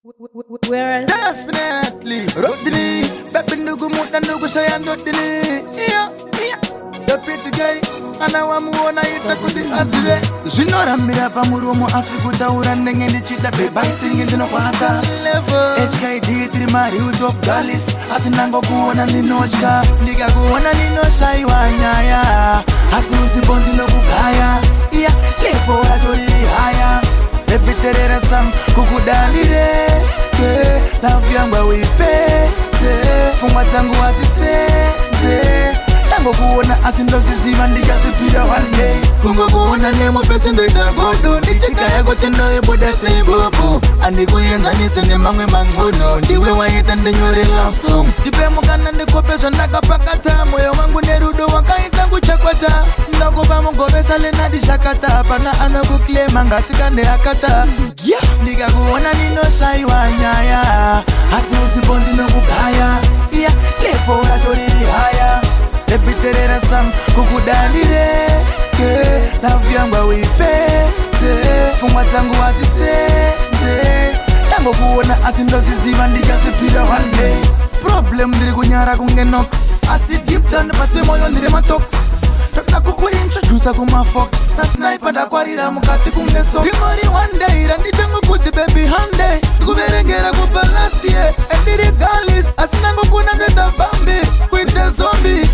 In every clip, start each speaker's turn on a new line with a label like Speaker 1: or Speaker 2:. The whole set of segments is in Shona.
Speaker 1: Whereas
Speaker 2: Definitely Rodney Pepe ndugu muta ndugu sayandotini Yeah, yeah The pretty guy anawamuona itakuti asive Zvinorambira pamuromo asi kutaura ndenge ndichida bebiting ndinokwata HKD tiri marius of Dallas asi nangokuona ndinotya ndikakuona ndinoshaiwa nyaya asi usipo ndinokugaya Yeah, levo ratori haya Epiterera sam kukudanire Love yangu awipete Fungwa zangu wazisenze Tango kuona asindoziziva ndikazvipira one day Kungo kuona nemo pese ndoita godo Ndichika yako tendo eboda seibobo Andikuenzanise nemamwe mangono Ndiwe waita ndenyore love song Ndipemukana ndikopezwa ndakapakata Moyo wangu nerudo wakaita kuchakwata Ndakupa mungopesa lena dishakata Pana anokuklema ngatika ndeakata Ndikakuona ninoshaiwa nyaya Asi usipo ndinokugaya Yeah, levo ratori haya Epiterera sam kukudanire Love yangu awipete Fungwa zangu wazisenze Tango kuona asindoziziva ndikazvipira one day Problem ndiri kunyara kunge nox Asi deep down pasi moyo ndiri matox Toda kukuintroduce kumafox Na sniper ndakwarira mukati kunge socks Ndimori one day randichangu kuti baby hande Ndikuverengera kupa last year Endiri galis asinango kuna ndeta bambi Kuite zombie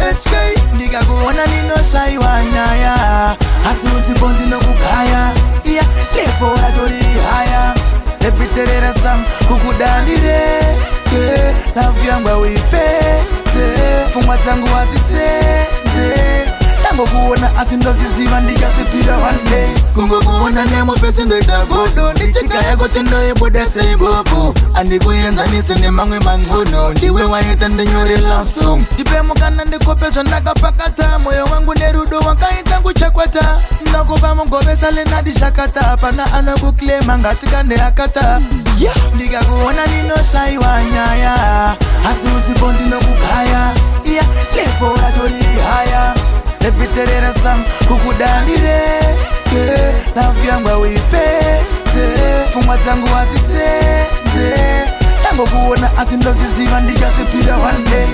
Speaker 2: HK ndikakuona ninoshaiwa nyaya Asi usipo ndinokugaya Yeah, levo ratori haya Epiterera sam kukudanire Love yangu awipete Fungwa zangu wazisenze Tango kuona asindoziziva ndikazvipira one day Kungo kuona nemo pese ndoita godo Ndichika yako tendo eboda seibobo Andikuenzanise nemamwe mangono Ndiwe waita ndenyore love song Ndipemukana ndikopezwa ndakapakata Moyo wangu nerudo wakaita kuchakwata Ndakupa mungopesa lena dishakata Pana anokuklema ngatika ndeakata Ndikakuona ninoshaiwa nyaya Asi usipo ndinokugaya Yeah, levo ratori haya Epiterera sam kukudanire Love yangu awipete Fungwa zangu wazisenze Tango kuona asindoziziva ndikazvipira one day